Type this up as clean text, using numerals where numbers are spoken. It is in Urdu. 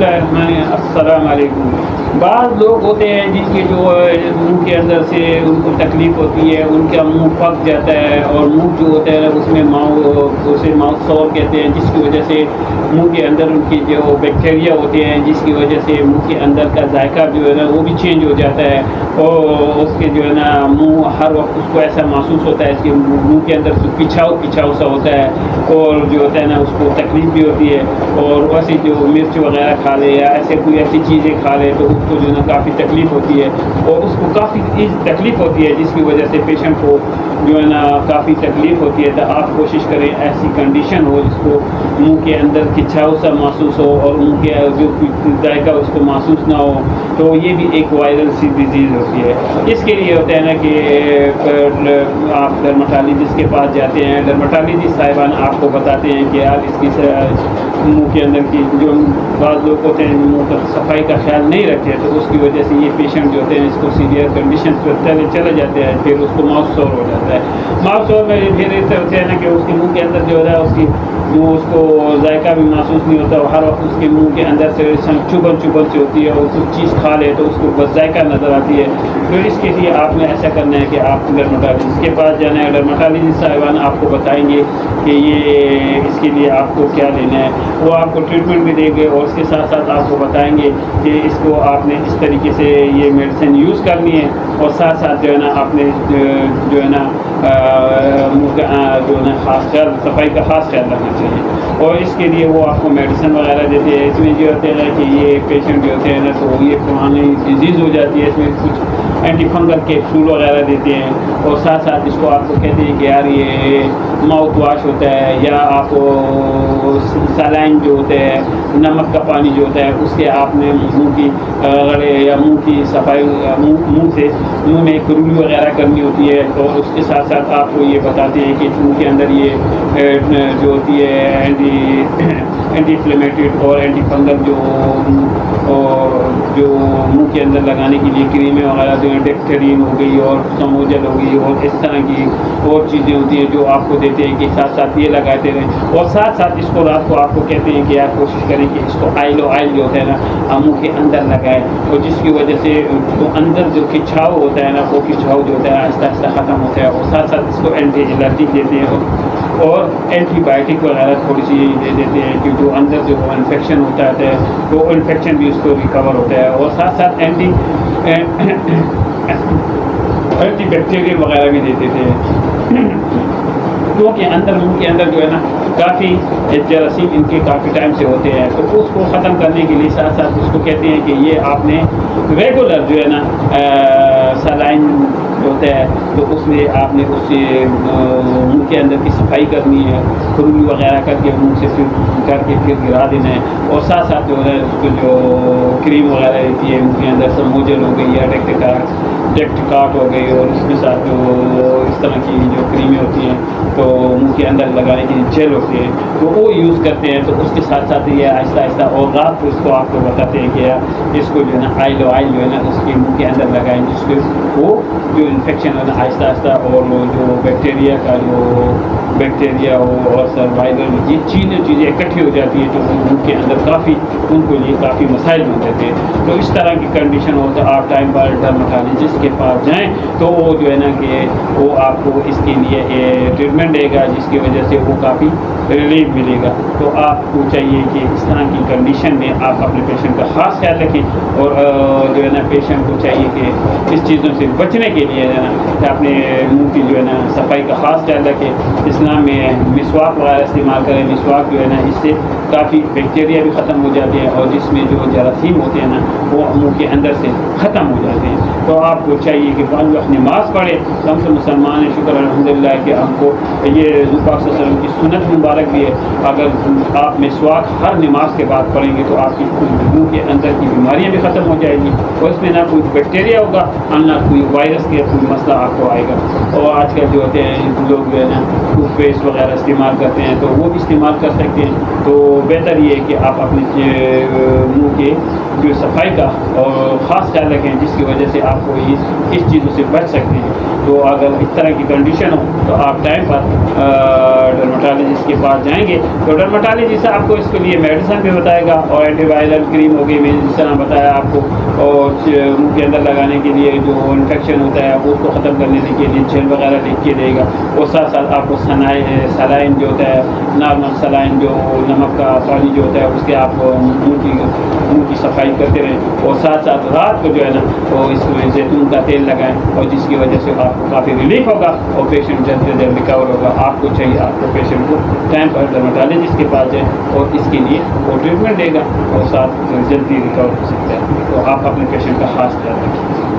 السلام علیکم. بعض لوگ ہوتے ہیں جن کے جو منہ کے اندر سے ان کو تکلیف ہوتی ہے, ان کا منہ پک جاتا ہے اور منہ جو ہوتا ہے اس میں اسے ماؤتھ سور کہتے ہیں, جس کی وجہ سے منہ کے اندر ان کی جو بیکٹیریا ہوتے ہیں جس کی وجہ سے منہ کے اندر کا ذائقہ جو ہے نا وہ بھی چینج ہو جاتا ہے, اور اس کے جو ہے نا منہ ہر وقت اس کو ایسا محسوس ہوتا ہے اس کے منہ کے اندر پچھاؤ سا ہوتا ہے, اور جو ہوتا ہے نا اس کو تکلیف بھی ہوتی ہے. اور ویسے جو مرچ وغیرہ کھا لے یا ایسے کوئی ایسی چیزیں کھا لے تو اس کو جو ہے نا کافی تکلیف ہوتی ہے, اور اس کو کافی تکلیف ہوتی ہے جس کی وجہ سے پیشنٹ کو جو ہے نا کافی تکلیف ہوتی ہے. تو آپ کوشش کریں ایسی کنڈیشن ہو جس کو منہ کے اندر کھچاؤ سا محسوس ہو اور منہ کے جو ذائقہ اس کو محسوس نہ ہو, تو یہ بھی ایک وائرل سی ڈیزیز ہوتی ہے. اس کے لیے ہوتا ہے نا کہ آپ ڈرماٹالوجسٹ کے پاس جاتے ہیں, ڈرماٹالوجسٹ صاحبان آپ کو بتاتے ہیں کہ آپ اس کی منہ کے اندر کی جو بعض لوگ ہوتے ہیں منہ پر صفائی کا خیال نہیں رکھتے, تو اس کی وجہ سے یہ پیشنٹ جو ہوتے ہیں اس کو سیویئر کنڈیشن پہ چلے جاتے ہیں, پھر اس کو ماؤتھ سور ہو جاتا ہے. ماؤتھ سور میں پھر ایسے ہوتے ہیں نا کہ اس کے منہ کے اندر جو ہے اس کی اس کو ذائقہ بھی محسوس نہیں ہوتا, ہر وقت اس کے منہ کے اندر سے چبھن سے ہوتی ہے, اور کچھ چیز کھا لے تو اس کو بس ذائقہ نظر آتی ہے. تو اس کے لیے آپ نے ایسا کرنا ہے کہ آپ ڈرماٹالوجسٹ کے پاس جانا ہے. ڈرماٹالوجسٹ صاحبان آپ کو بتائیں گے کہ یہ اس کے لیے آپ کو کیا لینا ہے, وہ آپ کو ٹریٹمنٹ بھی دیں گے, اور اس کے ساتھ ساتھ آپ کو بتائیں گے کہ اس کو آپ نے اس طریقے سے یہ میڈیسن یوز کرنی ہے, اور ساتھ ساتھ جو ہے نا آپ نے جو ہے نا منہ کا جو ہے نا خاص خیال, صفائی کا خاص خیال رکھنا چاہیے. اور اس کے لیے وہ آپ کو میڈیسن وغیرہ دیتے ہیں. اس میں جو ہوتے ہیں کہ یہ پیشنٹ جو ہوتے ہیں نا تو یہ پرانی ڈیزیز ہو جاتی ہے, اس میں کچھ اینٹی فنگل کیپسول وغیرہ دیتے ہیں, اور ساتھ ساتھ اس کو آپ کو کہتے ہیں کہ یار یہ ماؤتھ واش ہوتا ہے, یا آپ سلائن جو ہوتا ہے, نمک کا پانی جو ہوتا ہے اس کے آپ نے منہ کی گڑے یا منہ کی صفائی منہ میں کرولی وغیرہ کرنی ہوتی ہے. اور اس کے ساتھ ساتھ آپ کو یہ بتاتے ہیں کہ منہ کے اندر یہ جو ہوتی ہے اینٹی انفلیمیٹڈ اور اینٹی فنگل جو منہ کے اندر لگانے کے لیے کریمیں وغیرہ جو ہیں, ڈیکٹرین ہو گئی اور سموجل ہو گئی اور اس طرح کی اور چیزیں ہوتی ہیں جو آپ کو دیتے ہیں کہ ساتھ ساتھ یہ لگاتے رہیں. اور ساتھ ساتھ اس کو رات کو آپ کو کہتے ہیں کہ آپ کوشش کریں کہ اس کو آئل جو ہوتا ہے نا منہ کے اندر لگائیں, اور جس کی وجہ سے اندر جو کھچاؤ ہوتا ہے نا وہ کھچاؤ جو ہوتا ہے آہستہ آہستہ ختم ہوتا ہے. اور ساتھ ساتھ اس کو اینٹی الرجک دیتے ہیں اور اینٹی بائیوٹک وغیرہ تھوڑی سی دے دیتے ہیں کہ جو اندر جو انفیکشن ہوتا ہے تو انفیکشن بھی اس کو ریکور ہوتا ہے. اور ساتھ ساتھ اینٹی بیکٹیریل وغیرہ بھی دیتے تھے, کیونکہ اندر منہ کے اندر جو ہے نا کافی جراثیم ان کے کافی ٹائم سے ہوتے ہیں. تو اس کو ختم کرنے کے لیے ساتھ ساتھ اس کو کہتے ہیں کہ یہ آپ نے ریگولر جو ہے نا سلائن ہوتا ہے تو اس میں آپ نے اس سے منہ کے اندر کی صفائی کرنی ہے, کرولی وغیرہ کر کے منہ سے پھر گرا دینا ہے. اور ساتھ ساتھ جو ہے اس کو جو کریم وغیرہ رہتی ہے منہ کے اندر سموجل ہو گئی یا ڈیکٹکارٹ ہو گئی, اور اس کے ساتھ جو اس طرح کی جو کریمیں ہوتی ہیں تو منہ کے اندر لگانے کی جیل ہوتی ہے تو وہ یوز کرتے ہیں. تو اس کے ساتھ ساتھ یہ آہستہ آہستہ اور رات کو اس کو آپ کو بتاتے ہیں کہ اس کو جو ہے نا آئل جو ہے نا اس کے منہ کے اندر لگائیں, جس سے وہ جو انفیکشن ہے نا آہستہ آہستہ اور جو بیکٹیریا ہو اور سروائیول یہ چیزیں اکٹھی ہو جاتی ہیں جو منہ کے اندر کافی ان کو لیے کافی مسائل بن جاتے ہیں. تو اس طرح کی کنڈیشن ہو تو آپ ٹائم پر ڈرماٹالوجسٹ کے پاس جائیں تو وہ جو ہے نا کہ وہ آپ کو اس کے لیے ٹریٹمنٹ دے گا, جس کی وجہ سے وہ کافی ریلیف ملے گا. تو آپ کو چاہیے کہ اس طرح کی کنڈیشن میں آپ اپنے پیشنٹ کا خاص خیال رکھیں, اور جو ہے نا پیشنٹ کو چاہیے کہ اس چیزوں سے بچنے کے لیے جو ہے نا کہ اپنے منہ کی جو ہے نا صفائی کا خاص خیال رکھیں. اسلام میں مسواک وغیرہ استعمال کریں. مسواک جو ہے نا اس سے کافی بیکٹیریا بھی ختم ہو جاتے ہیں, اور جس میں جو جراثیم ہوتے ہیں نا وہ منہ کے اندر سے ختم ہو جاتے ہیں. تو آپ کو چاہیے کہ پانچ وقت نماز پڑھے. ہم سے مسلمان ہیں, شکر الحمدللہ کہ ہم کو یہ حضور پاک صلی اللہ علیہ وسلم کی سنت مبارک بھی ہے. اگر آپ مسواک ہر نماز کے بعد پڑھیں گے تو آپ کی منہ کے اندر کی بیماریاں بھی ختم ہو جائیں گی, اور اس میں نہ کوئی بیکٹیریا ہوگا نہ کوئی وائرس کا کوئی مسئلہ آپ کو آئے گا. اور آج کل جو ہوتے ہیں لوگ جو ہے نا ٹوتھ پیسٹ وغیرہ استعمال کرتے ہیں تو وہ بھی استعمال کر سکتے ہیں. تو بہتر یہ ہے کہ آپ اپنے منہ کے جو صفائی کا اور خاص خیال رکھیں, جس کی وجہ سے آپ کو اس چیزوں سے بچ سکتے ہیں. تو اگر اس طرح کی کنڈیشن ہو تو آپ ٹائم پر ڈرماٹالوجسٹ کے پاس جائیں گے تو ڈرماٹالوجسٹ آپ کو اس کے لیے میڈیسن بھی بتائے گا اور اینٹی وائرل کریم ہوگی، میں جس طرح بتایا آپ کو، اور منہ کے اندر لگانے کے لیے جو انفیکشن ہوتا ہے وہ اس کو ختم کرنے کے لیے جیل وغیرہ لکھ کے دے گا، اور ساتھ ساتھ آپ کو سلائن جو ہوتا ہے نارمل سلائن جو نمک کا پانی جو ہوتا ہے اس کے آپ منہ کی صفائی کرتے رہیں، اور ساتھ ساتھ رات کو جو ہے نا وہ اس میں زیتون کا تیل لگائیں، اور جس کی وجہ سے آپ کو کافی ریلیف ہوگا اور پیشنٹ جلد سے جلد ریکور ہوگا۔ آپ کو چاہیے آپ کو پیشنٹ کو ٹائم پر ڈرماٹالوجسٹ کے پاس جائیں اور اس کے لیے وہ ٹریٹمنٹ دے گا اور ساتھ جلدی ریکور ہو سکتا ہے۔ تو آپ اپنے پیشنٹ کا خاص خیال رکھیں۔